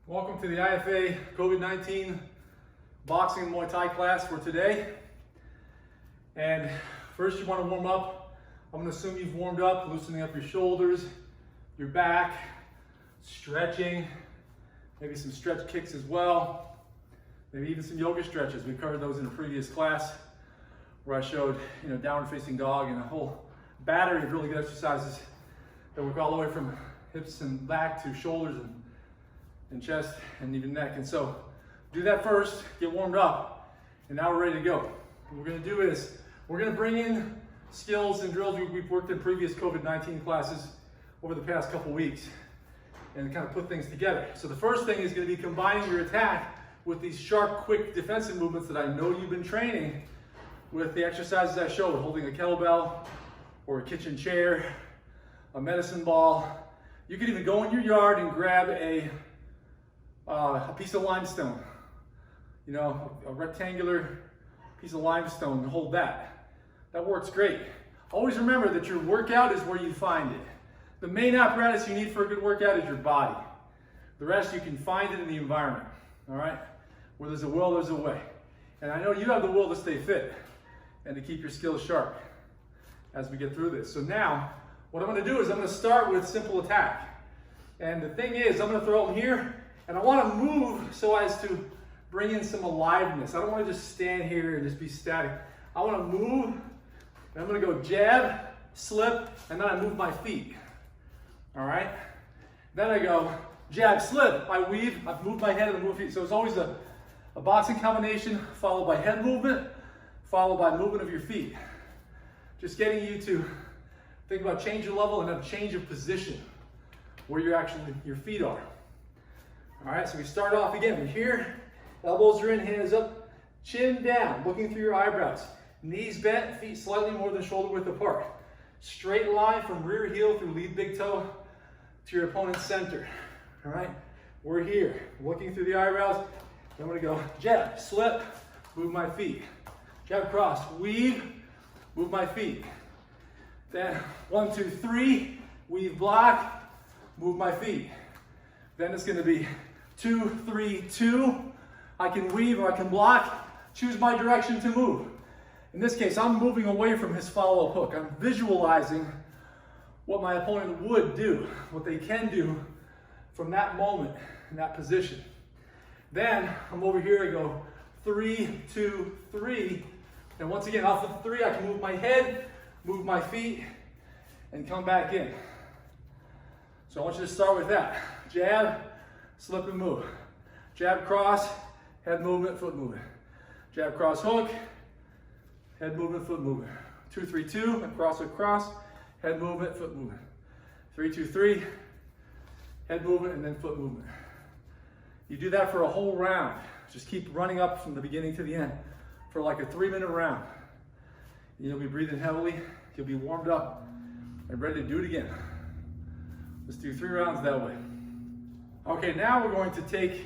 Welcome to the IFA COVID-19 boxing and Muay Thai class for today. And first you want to warm up. I'm going to assume you've warmed up, loosening up your shoulders, your back, stretching, maybe some stretch kicks as well, maybe even some yoga stretches. We covered those in a previous class where I showed, downward facing dog and a whole battery of really good exercises that work all the way from hips and back to shoulders and chest and even neck. And so do that first, get warmed up, and now we're ready to go. What we're going to do is we're going to bring in skills and drills we've worked in previous COVID-19 classes over the past couple weeks and kind of put things together. So the first thing is going to be combining your attack with these sharp, quick defensive movements that I know you've been training with the exercises I showed, holding a kettlebell or a kitchen chair, a medicine ball. You can even go in your yard and grab a piece of limestone, a rectangular piece of limestone, and hold that. That works great. Always remember that your workout is where you find it. The main apparatus you need for a good workout is your body. The rest, you can find it in the environment, all right? Where there's a will, there's a way. And I know you have the will to stay fit and to keep your skills sharp as we get through this. So now, what I'm going to do is I'm going to start with simple attack. And the thing is, I'm going to throw it here, and I want to move so as to bring in some aliveness. I don't want to just stand here and just be static. I want to move, and I'm going to go jab, slip, and then I move my feet. All right? Then I go jab, slip, I weave, I move my head and I move feet. So it's always a boxing combination followed by head movement, followed by movement of your feet. Just getting you to think about change of level and then change of position where your feet are. All right, so we start off again. We're here, elbows are in, hands up, chin down, looking through your eyebrows. Knees bent, feet slightly more than shoulder width apart. Straight line from rear heel through lead big toe to your opponent's center. All right, we're here, looking through the eyebrows. I'm gonna go jab, slip, move my feet. Jab, cross, weave, move my feet. Then 1, 2, 3, weave, block, move my feet. Then it's gonna be 2, 3, 2. I can weave or I can block. Choose my direction to move. In this case, I'm moving away from his follow-up hook. I'm visualizing what my opponent would do, what they can do from that moment, in that position. Then I'm over here, I go 3, 2, 3. And once again, off of 3, I can move my head, move my feet, and come back in. So I want you to start with that. Jab, slip and move. Jab, cross, head movement, foot movement. Jab, cross, hook, head movement, foot movement. 2, 3, 2, cross, hook, cross, head movement, foot movement. 3, 2, 3, head movement, and then foot movement. You do that for a whole round. Just keep running up from the beginning to the end for like a 3-minute round. You'll be breathing heavily, you'll be warmed up and ready to do it again. Let's do 3 rounds that way. Okay, now we're going to take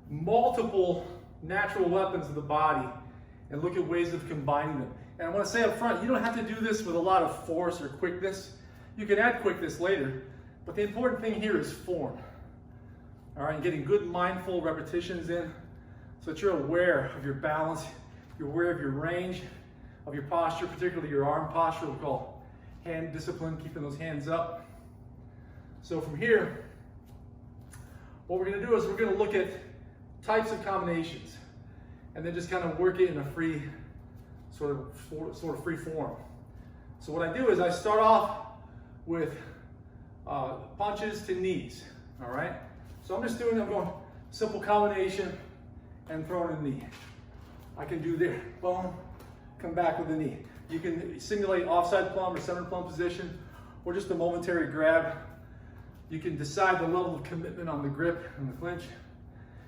multiple natural weapons of the body and look at ways of combining them. And I want to say up front, you don't have to do this with a lot of force or quickness. You can add quickness later, but the important thing here is form. All right, getting good mindful repetitions in so that you're aware of your balance, you're aware of your range, of your posture, particularly your arm posture, we call hand discipline, keeping those hands up. So from here, what we're going to do is we're going to look at types of combinations and then just kind of work it in a free, sort of free form. So what I do is I start off with punches to knees, all right? So I'm going simple combination and throwing a knee. I can do there, boom, come back with a knee. You can simulate offside plumb or center plumb position or just a momentary grab. You can decide the level of commitment on the grip and the clinch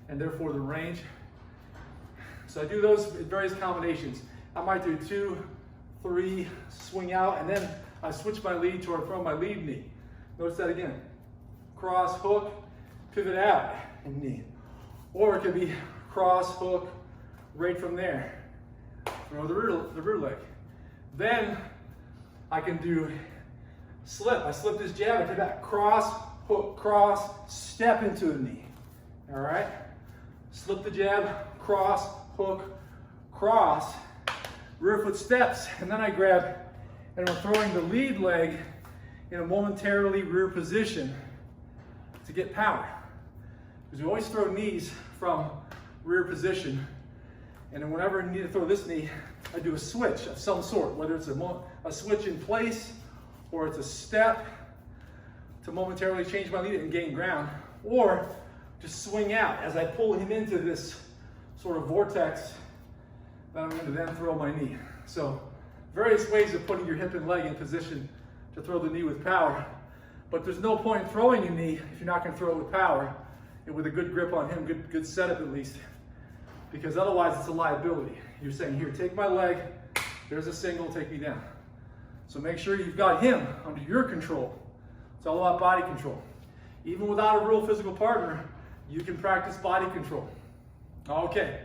and therefore the range. So I do those in various combinations. I might do 2, 3, swing out, and then I switch my lead to throw my lead knee. Notice that again. Cross, hook, pivot out, and knee. Or it could be cross, hook, right from there. Throw the rear leg. Then I can do slip. I slip this jab, I take that cross, hook, cross, step into the knee. All right? Slip the jab, cross, hook, cross, rear foot steps, and then I grab and I'm throwing the lead leg in a momentarily rear position to get power. Because we always throw knees from rear position, and then whenever I need to throw this knee, I do a switch of some sort, whether it's a switch in place or it's a step to momentarily change my lead and gain ground, or just swing out as I pull him into this sort of vortex that I'm going to then throw my knee. So various ways of putting your hip and leg in position to throw the knee with power, but there's no point in throwing a knee if you're not going to throw it with power and with a good grip on him, good setup at least, because otherwise it's a liability. You're saying, here, take my leg, there's a single, take me down. So make sure you've got him under your control. It's all about body control. Even without a real physical partner, you can practice body control. Okay,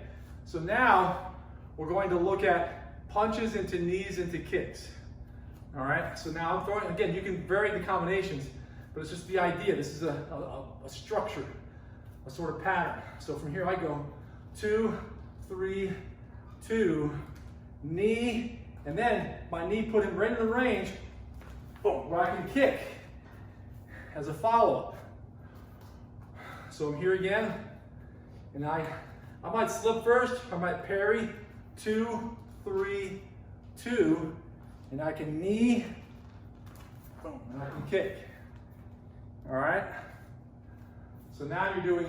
so now we're going to look at punches into knees into kicks. All right, so now I'm throwing, again, you can vary the combinations, but it's just the idea. This is a structure, a sort of pattern. So from here I go 2, 3, 2, knee, and then my knee put him right in the range, boom, where I can kick as a follow-up. So I'm here again, and I might slip first, I might parry, 2, 3, 2, and I can knee, boom, and I can kick. All right? So now you're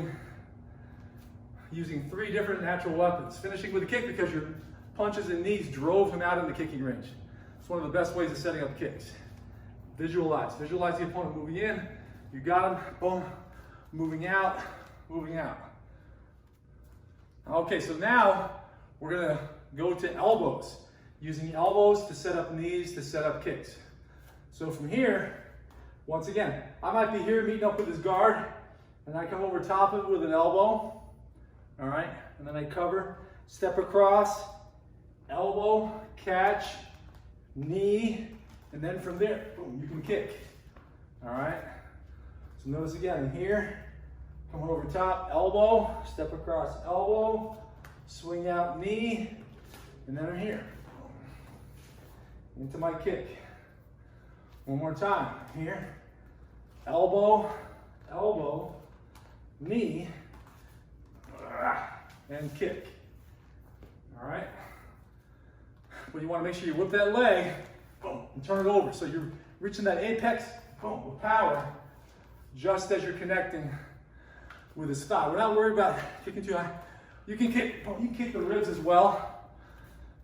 using 3 different natural weapons. Finishing with a kick because your punches and knees drove him out in the kicking range. It's one of the best ways of setting up kicks. Visualize the opponent moving in, you got him, boom, moving out, moving out. Okay, so now we're gonna go to elbows, using elbows to set up knees, to set up kicks. So from here, once again, I might be here meeting up with his guard, and I come over top of it with an elbow, all right? And then I cover, step across, elbow, catch, knee, and then from there, boom, you can kick, all right? So notice again, here, coming over top, elbow, step across, elbow, swing out, knee, and then I'm here. Into my kick. One more time. Here. Elbow, elbow, knee, and kick. All right? But you want to make sure you whip that leg, boom, and turn it over. So you're reaching that apex, boom, with power, just as you're connecting with his thigh. We're not worried about kicking too high. You can kick the ribs as well,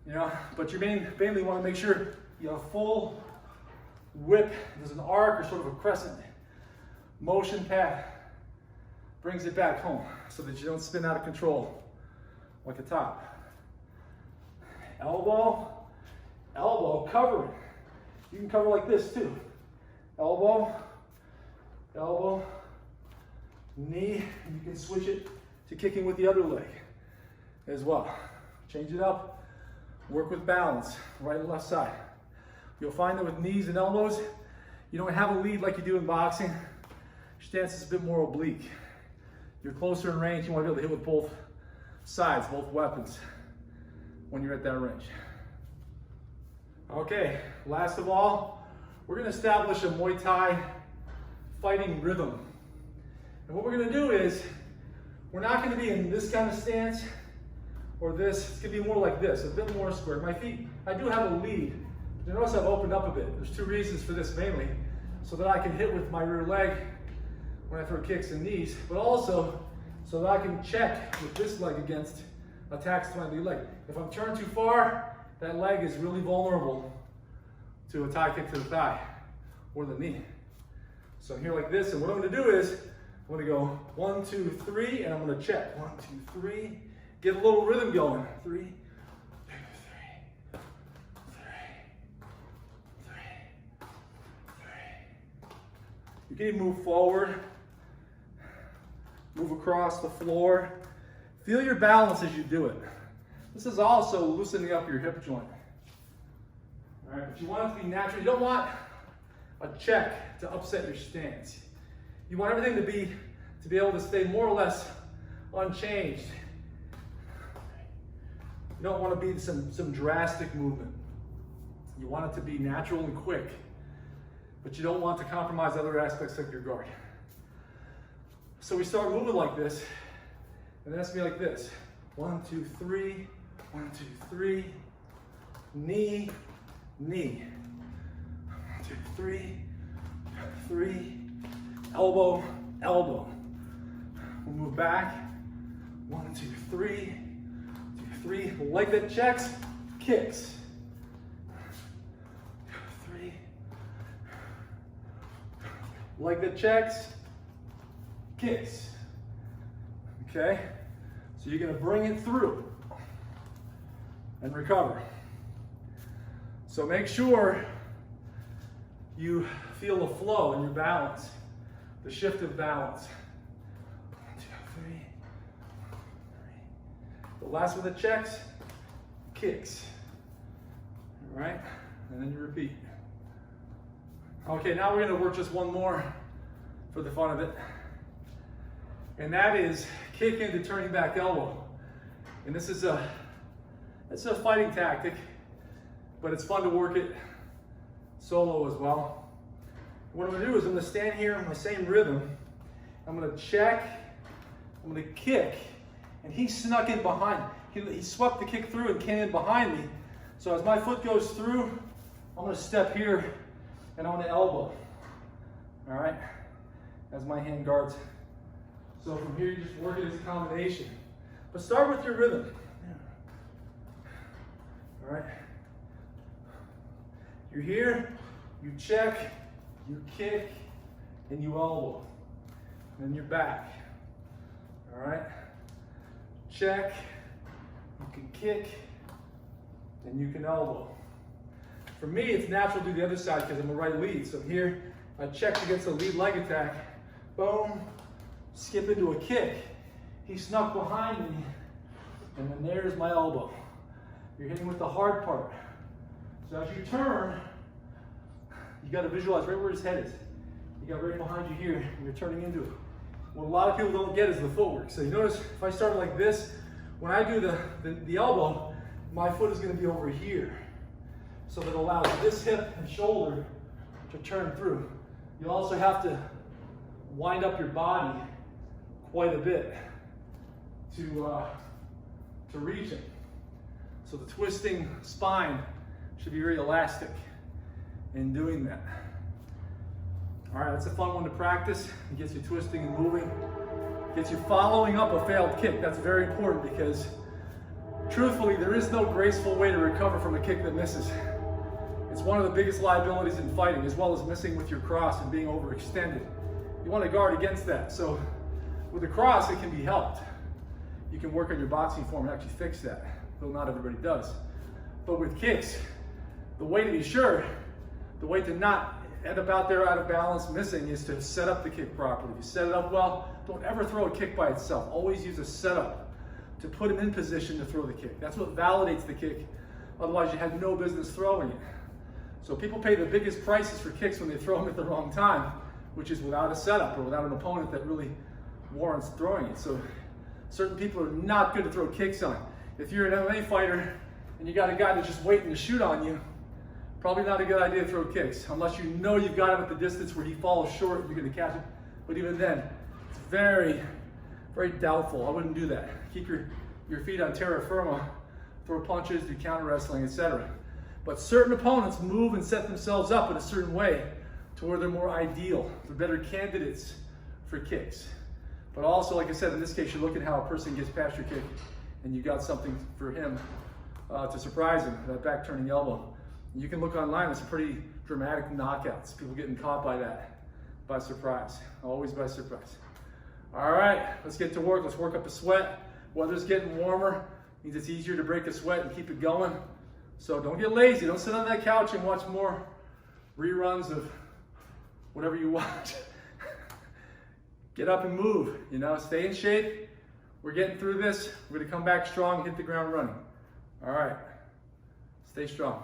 you know, but you mainly want to make sure you have a full whip. There's an arc or sort of a crescent motion path. Brings it back home so that you don't spin out of control like a top. Elbow, elbow, cover it. You can cover like this too. Elbow, elbow, knee. You can switch it to kicking with the other leg as well. Change it up. Work with balance, right and left side. You'll find that with knees and elbows, you don't have a lead like you do in boxing. Your stance is a bit more oblique. You're closer in range, you want to be able to hit with both sides, both weapons, when you're at that range. Okay, last of all, we're going to establish a Muay Thai fighting rhythm. And what we're going to do is, we're not going to be in this kind of stance or this. It's going to be more like this, a bit more square. My feet, I do have a lead. But notice I've opened up a bit. There's 2 reasons for this mainly. So that I can hit with my rear leg when I throw kicks and knees, but also so that I can check with this leg against attacks to my lead leg. If I'm turned too far, that leg is really vulnerable to a Thai kick to the thigh or the knee. So I'm here like this, and what I'm going to do is, I'm going to go 1, 2, 3, and I'm going to check. 1, 2, 3. Get a little rhythm going. 3, 2, 3, 3, 3, 3. You can even move forward, move across the floor. Feel your balance as you do it. This is also loosening up your hip joint. All right, but you want it to be natural. You don't want a check to upset your stance. You want everything to be able to stay more or less unchanged. You don't want to be some drastic movement. You want it to be natural and quick, but you don't want to compromise other aspects of your guard. So we start moving like this, and then it's gonna be like this. 1, 2, 3, 1, 2, 3, knee, knee. 1, 2, 3, 3, elbow, elbow. We'll move back. 1, 2, 3, 2, 3. Leg that checks, kicks. 3. Leg that checks, kicks. Okay? So you're going to bring it through and recover. So make sure you feel the flow and your balance, the shift of balance. 1, 2, 3, 3. The last one that checks, kicks. All right? And then you repeat. Okay, now we're going to work just one more for the fun of it. And that is kick into turning back elbow. And this is it's a fighting tactic, but it's fun to work it solo as well. What I'm going to do is I'm going to stand here in my same rhythm. I'm going to check, I'm going to kick, and he snuck in behind. He swept the kick through and came in behind me. So as my foot goes through, I'm going to step here and I'm going to elbow. All right? As my hand guards. So from here, you just work it as a combination. But start with your rhythm. All right? You're here, you check, you kick, and you elbow. And then you're back. All right? Check, you can kick, and you can elbow. For me, it's natural to do the other side because I'm a right lead. So here, I check against a lead leg attack. Boom. Skip into a kick. He snuck behind me, and then there's my elbow. You're hitting with the hard part. So as you turn, you got to visualize right where his head is. You got right behind you here, and you're turning into it. What a lot of people don't get is the footwork. So you notice if I start like this, when I do the elbow, my foot is going to be over here. So that allows this hip and shoulder to turn through. You also have to wind up your body quite a bit to reach it. So the twisting spine should be very elastic in doing that. All right, that's a fun one to practice. It gets you twisting and moving. It gets you following up a failed kick. That's very important because truthfully, there is no graceful way to recover from a kick that misses. It's one of the biggest liabilities in fighting, as well as missing with your cross and being overextended. You want to guard against that. So with a cross, it can be helped. You can work on your boxing form and actually fix that, though not everybody does. But with kicks, the way to be sure, the way to not end up out there out of balance, missing, is to set up the kick properly. If you set it up well, don't ever throw a kick by itself. Always use a setup to put him in position to throw the kick. That's what validates the kick. Otherwise, you had no business throwing it. So people pay the biggest prices for kicks when they throw them at the wrong time, which is without a setup or without an opponent that really warrants throwing it. So certain people are not good to throw kicks on. If you're an MMA fighter and you got a guy that's just waiting to shoot on you, probably not a good idea to throw kicks, unless you know you've got him at the distance where he falls short and you're going to catch him. But even then, it's very, very doubtful. I wouldn't do that. Keep your feet on terra firma, throw punches, do counter wrestling, etc. But certain opponents move and set themselves up in a certain way to where they're more ideal. They're better candidates for kicks. But also, like I said, in this case, you look at how a person gets past your kick and you got something for him to surprise him, that back turning elbow. You can look online, there's some pretty dramatic knockouts. People getting caught by that, by surprise, always by surprise. All right, let's get to work. Let's work up a sweat. Weather's getting warmer, means it's easier to break a sweat and keep it going. So don't get lazy. Don't sit on that couch and watch more reruns of whatever you watch. Get up and move, you know, stay in shape. We're getting through this. We're gonna come back strong and hit the ground running. All right, stay strong.